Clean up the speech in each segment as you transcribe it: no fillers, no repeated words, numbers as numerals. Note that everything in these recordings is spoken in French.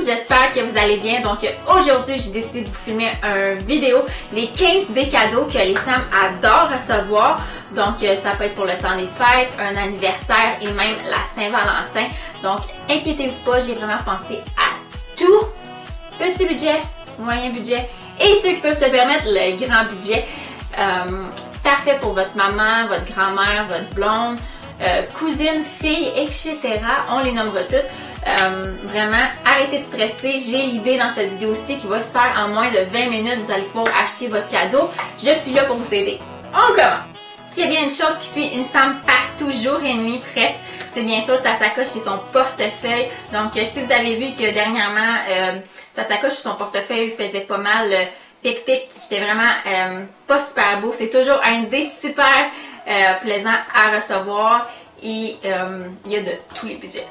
j'espère que vous allez bien. Donc aujourd'hui, j'ai décidé de vous filmer une vidéo, les 15 des cadeaux que les femmes adorent recevoir. Donc ça peut être pour le temps des fêtes, un anniversaire et même la Saint-Valentin. Donc inquiétez-vous pas, j'ai vraiment pensé à tout. Petit budget, moyen budget et ceux qui peuvent se permettre le grand budget. Parfait pour votre maman, votre grand-mère, votre blonde, cousine, fille, etc. On les nommera toutes. Vraiment, arrêtez de stresser. J'ai l'idée dans cette vidéo-ci qui va se faire en moins de 20 minutes. Vous allez pouvoir acheter votre cadeau. Je suis là pour vous aider. On commence! S'il y a bien une chose qui suit une femme partout, jour et nuit presque, c'est bien sûr sa sacoche et son portefeuille. Donc, si vous avez vu que dernièrement, sa sacoche et son portefeuille faisaient pas mal pic-pic, qui était vraiment pas super beau. C'est toujours un idée super plaisant à recevoir et il y a de tous les budgets.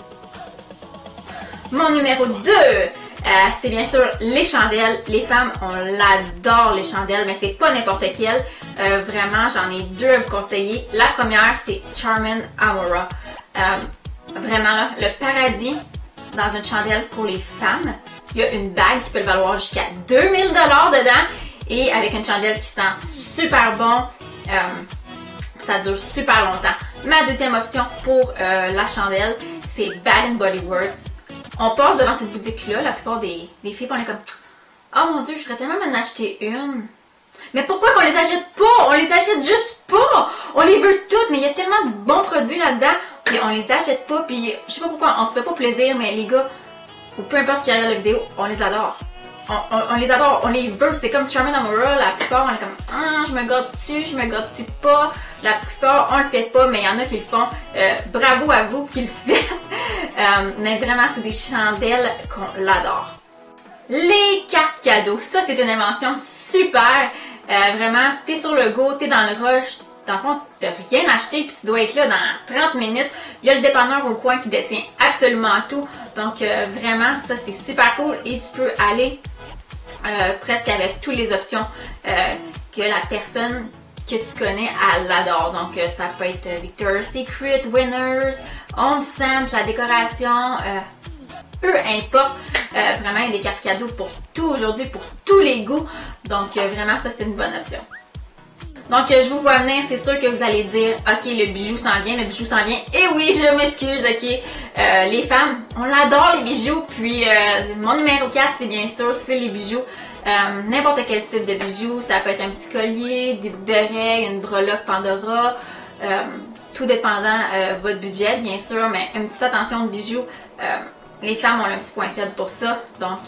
Mon numéro 2, c'est bien sûr les chandelles. Les femmes, on l'adore les chandelles, mais c'est pas n'importe quelle. Vraiment, j'en ai deux à vous conseiller. La première, c'est Charmin Amora. Vraiment là, le paradis dans une chandelle pour les femmes. Il y a une bague qui peut le valoir jusqu'à 2000 $ dedans et avec une chandelle qui sent super bon. Ça dure super longtemps. Ma deuxième option pour la chandelle, c'est Bath & Body Works. On passe devant cette boutique-là, la plupart des filles, on est comme « Oh mon Dieu, je voudrais tellement m'en acheter une! » Mais pourquoi qu'on les achète pas? On les achète juste pas! On les veut toutes, mais il y a tellement de bons produits là-dedans, puis on les achète pas, puis je sais pas pourquoi, on se fait pas plaisir, mais les gars, ou peu importe ce qui regarde la vidéo, on les adore. On les adore, on les veut, c'est comme Charmin Amora, la plupart on est comme ah, je me gâte-tu pas, la plupart on le fait pas, mais il y en a qui le font, bravo à vous qui le faites, mais vraiment c'est des chandelles qu'on l'adore. Les cartes cadeaux, ça c'est une invention super, vraiment t'es sur le go, t'es dans le rush, dans le fond t'as rien acheté puis tu dois être là dans 30 minutes, il y a le dépanneur au coin qui détient absolument tout, donc vraiment ça c'est super cool et tu peux aller presque avec toutes les options que la personne que tu connais, elle l'adore. Donc ça peut être Victoria's Secret, Winners, Home Sense, la décoration, peu importe. Vraiment, il y a des cartes cadeaux pour tout aujourd'hui, pour tous les goûts. Donc vraiment, ça c'est une bonne option. Donc je vous vois venir, c'est sûr que vous allez dire ok, le bijou s'en vient, et oui, je m'excuse, ok, les femmes, on l'adore les bijoux, puis mon numéro 4 c'est bien sûr, c'est les bijoux, n'importe quel type de bijoux, ça peut être un petit collier, des boucles d'oreilles, une breloque Pandora, tout dépendant votre budget bien sûr, mais une petite attention de bijoux, les femmes ont un petit point faible pour ça, donc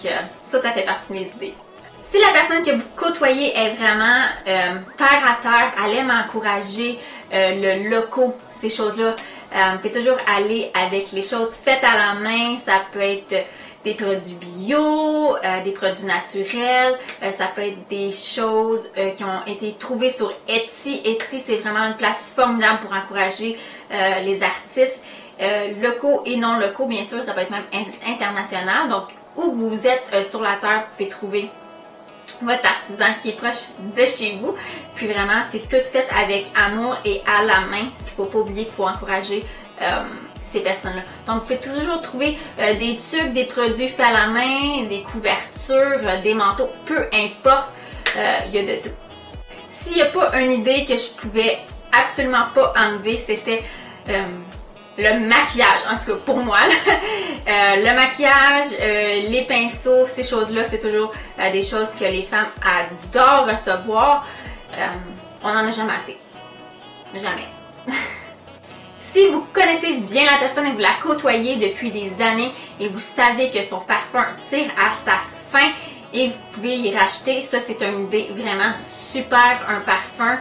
ça fait partie de mes idées. Si la personne que vous côtoyez est vraiment terre à terre, elle aime encourager le local, ces choses-là, vous pouvez toujours aller avec les choses faites à la main. Ça peut être des produits bio, des produits naturels, ça peut être des choses qui ont été trouvées sur Etsy. Etsy, c'est vraiment une place formidable pour encourager les artistes locaux et non locaux, bien sûr, ça peut être même international. Donc, où vous êtes sur la terre, vous pouvez trouver votre artisan qui est proche de chez vous. Puis vraiment, c'est tout fait avec amour et à la main. Il ne faut pas oublier qu'il faut encourager ces personnes-là. Donc, vous pouvez toujours trouver des tuques, des produits faits à la main, des couvertures, des manteaux, peu importe, il y a de tout. S'il n'y a pas une idée que je pouvais absolument pas enlever, c'était le maquillage, en tout cas pour moi. Le maquillage, les pinceaux, ces choses-là, c'est toujours des choses que les femmes adorent recevoir. On n'en a jamais assez. Jamais. Si vous connaissez bien la personne et vous la côtoyez depuis des années et vous savez que son parfum tire à sa fin et vous pouvez y racheter, ça c'est une idée vraiment super, un parfum.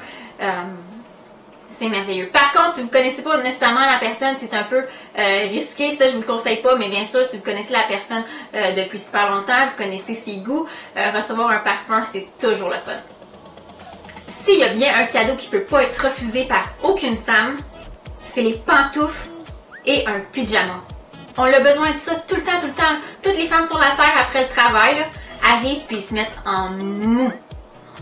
C'est merveilleux. Par contre, si vous ne connaissez pas nécessairement la personne, c'est un peu risqué, ça je vous le conseille pas, mais bien sûr, si vous connaissez la personne depuis super longtemps, vous connaissez ses goûts, recevoir un parfum, c'est toujours le fun. S'il y a bien un cadeau qui ne peut pas être refusé par aucune femme, c'est les pantoufles et un pyjama. On a besoin de ça tout le temps, tout le temps. Toutes les femmes sur la terre après le travail là, arrivent puis se mettent en mou.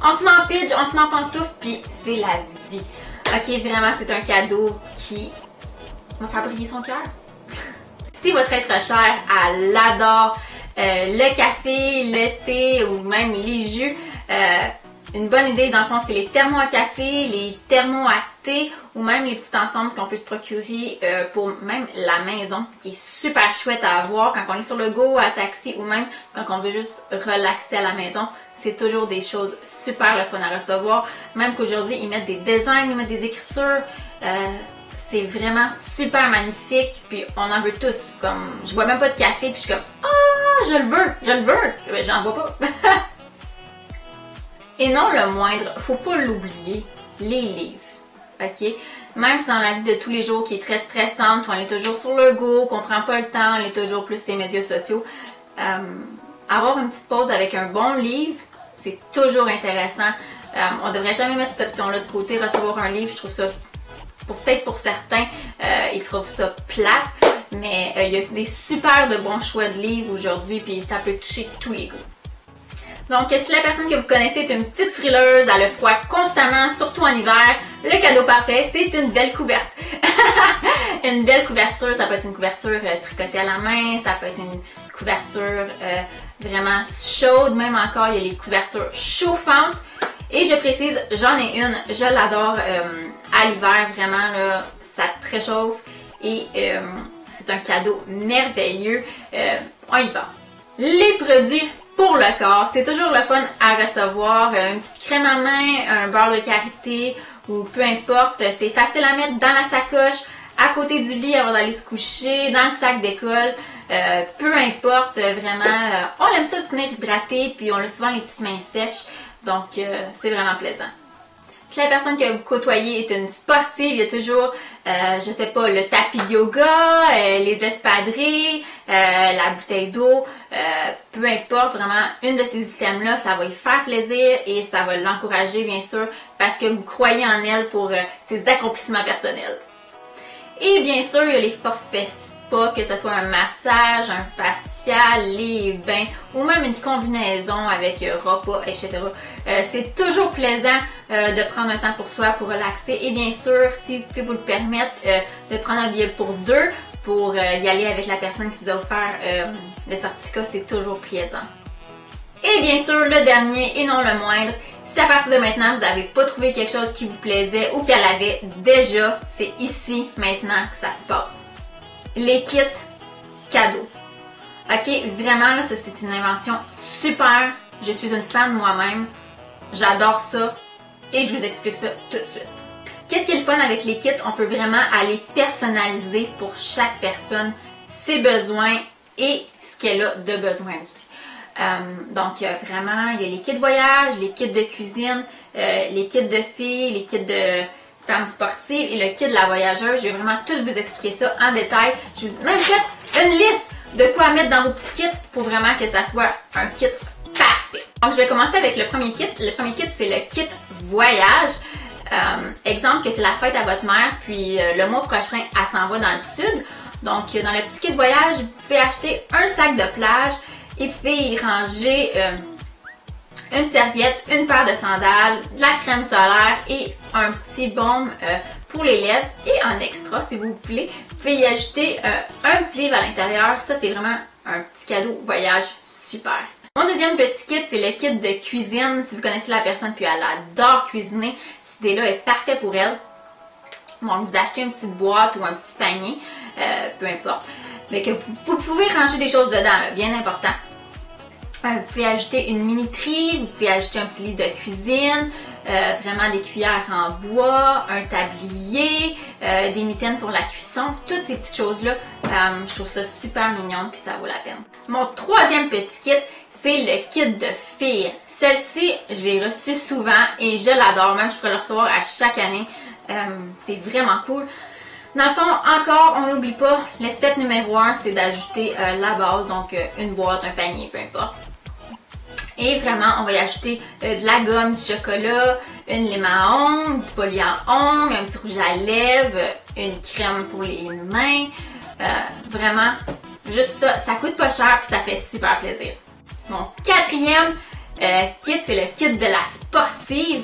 On se met en pidge, on se met en pantoufles, puis c'est la vie. Ok, vraiment, c'est un cadeau qui va faire briller son cœur. Si votre être cher, elle l'adore, le café, le thé ou même les jus. Une bonne idée, dans le fond, c'est les thermos à café, les thermos à thé ou même les petits ensembles qu'on peut se procurer pour même la maison, qui est super chouette à avoir quand on est sur le go, à taxi ou même quand on veut juste relaxer à la maison. C'est toujours des choses super le fun à recevoir. Même qu'aujourd'hui, ils mettent des designs, ils mettent des écritures. C'est vraiment super magnifique, puis on en veut tous. Comme, je bois même pas de café, puis je suis comme « Ah, je le veux! » Mais j'en bois pas. Et non le moindre, faut pas l'oublier, les livres, ok? Même si dans la vie de tous les jours qui est très stressante, qu'on est toujours sur le go, qu'on prend pas le temps, on est toujours plus sur les médias sociaux, avoir une petite pause avec un bon livre, c'est toujours intéressant. On devrait jamais mettre cette option-là de côté, recevoir un livre, je trouve ça, peut-être pour certains, ils trouvent ça plate, mais il y a des super de bons choix de livres aujourd'hui, puis ça peut toucher tous les goûts. Donc, si la personne que vous connaissez est une petite frileuse, elle a froid constamment, surtout en hiver, le cadeau parfait, c'est une belle couverte. Une belle couverture, ça peut être une couverture tricotée à la main, ça peut être une couverture vraiment chaude, même encore, il y a les couvertures chauffantes. Et je précise, j'en ai une, je l'adore à l'hiver, vraiment, là, ça te réchauffe et c'est un cadeau merveilleux. On y pense. Les produits pour le corps, c'est toujours le fun à recevoir. Une petite crème à main, un beurre de karité ou peu importe. C'est facile à mettre dans la sacoche, à côté du lit avant d'aller se coucher, dans le sac d'école. Peu importe, vraiment, on aime ça se tenir hydraté, puis on a souvent les petites mains sèches. Donc, c'est vraiment plaisant. Si la personne que vous côtoyez est une sportive, il y a toujours, je sais pas, le tapis de yoga, les espadrilles, la bouteille d'eau, peu importe, vraiment, une de ces items-là, ça va lui faire plaisir et ça va l'encourager, bien sûr, parce que vous croyez en elle pour ses accomplissements personnels. Et bien sûr, il y a les forfaits spa, que ce soit un massage, un facial, les bains ou même une combinaison avec repas, etc. C'est toujours plaisant de prendre un temps pour soi, pour relaxer. Et bien sûr, si vous pouvez vous le permettre, de prendre un billet pour deux pour y aller avec la personne qui vous a offert le certificat, c'est toujours plaisant. Et bien sûr, le dernier et non le moindre, si à partir de maintenant, vous n'avez pas trouvé quelque chose qui vous plaisait ou qu'elle avait déjà, c'est ici, maintenant, que ça se passe. Les kits cadeaux. Ok, vraiment, là, ça c'est une invention super. Je suis une fan moi-même. J'adore ça. Et je vous explique ça tout de suite. Qu'est-ce qui est le fun avec les kits? On peut vraiment aller personnaliser pour chaque personne ses besoins et ce qu'elle a de besoin aussi. Donc, vraiment, il y a les kits voyage, les kits de cuisine, les kits de filles, les kits de femmes sportives et le kit de la voyageuse. Je vais vraiment tout vous expliquer ça en détail. Je vous ai même fait une liste de quoi mettre dans vos petits kits pour vraiment que ça soit un kit parfait. Donc, je vais commencer avec le premier kit. Le premier kit, c'est le kit voyage. Exemple que c'est la fête à votre mère, puis le mois prochain, elle s'en va dans le sud. Donc, dans le petit kit voyage, vous pouvez acheter un sac de plage et vous pouvez y ranger une serviette, une paire de sandales, de la crème solaire et un petit baume pour les lèvres. Et en extra, si vous voulez, vous pouvez y ajouter un petit livre à l'intérieur. Ça, c'est vraiment un petit cadeau voyage super. Mon deuxième petit kit, c'est le kit de cuisine. Si vous connaissez la personne puis elle adore cuisiner, cette idée-là est parfaite pour elle. Donc, vous achetez une petite boîte ou un petit panier, peu importe, mais que vous pouvez ranger des choses dedans, là, bien important. Vous pouvez ajouter une minuterie, vous pouvez ajouter un petit livre de cuisine, vraiment des cuillères en bois, un tablier, des mitaines pour la cuisson, toutes ces petites choses-là, je trouve ça super mignon puis ça vaut la peine. Mon troisième petit kit, c'est le kit de filles. Celle-ci, je l'ai reçue souvent et je l'adore, même je pourrais la recevoir à chaque année. C'est vraiment cool. Dans le fond, encore, on n'oublie pas, le step numéro 1, c'est d'ajouter la base, donc une boîte, un panier, peu importe. Et vraiment, on va y ajouter de la gomme, du chocolat, une lime à ongles, du poli à ongles, un petit rouge à lèvres, une crème pour les mains. Vraiment, juste ça, ça coûte pas cher puis ça fait super plaisir. Mon quatrième kit, c'est le kit de la sportive.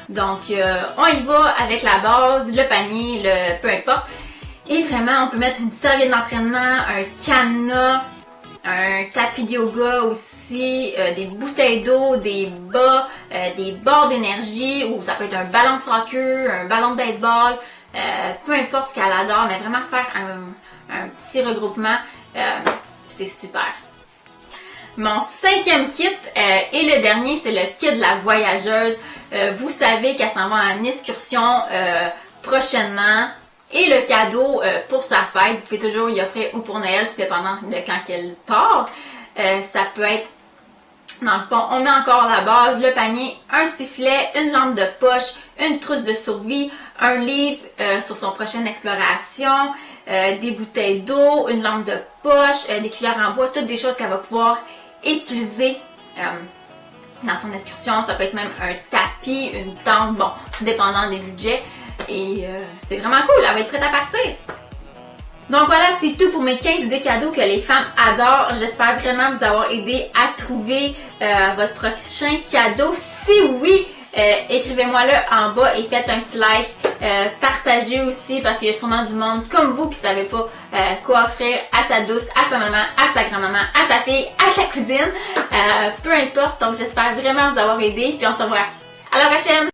Donc, on y va avec la base, le panier, peu importe. Et vraiment, on peut mettre une serviette d'entraînement, un cadenas, un tapis de yoga aussi, des bouteilles d'eau, des bas, des barres d'énergie, ou ça peut être un ballon de soccer, un ballon de baseball, peu importe ce qu'elle adore, mais vraiment faire un petit regroupement, c'est super. Mon 5e kit et le dernier, c'est le kit de la voyageuse. Vous savez qu'elle s'en va en excursion prochainement. Et le cadeau pour sa fête, vous pouvez toujours y offrir ou pour Noël, tout dépendant de quand elle part. Ça peut être, dans le fond, on met encore la base, le panier, un sifflet, une lampe de poche, une trousse de survie, un livre sur son prochaine exploration, des bouteilles d'eau, une lampe de poche, des cuillères en bois, toutes des choses qu'elle va pouvoir utiliser dans son excursion. Ça peut être même un tapis, une tente, bon, tout dépendant des budgets. Et c'est vraiment cool, elle va être prête à partir. Donc voilà, c'est tout pour mes 15 idées cadeaux que les femmes adorent. J'espère vraiment vous avoir aidé à trouver votre prochain cadeau. Si oui, écrivez-moi-le en bas et faites un petit like. Partagez aussi parce qu'il y a sûrement du monde comme vous qui ne savez pas quoi offrir à sa douce, à sa maman, à sa grand-maman, à sa fille, à sa cousine. Peu importe, donc j'espère vraiment vous avoir aidé. Puis on se revoit à la prochaine!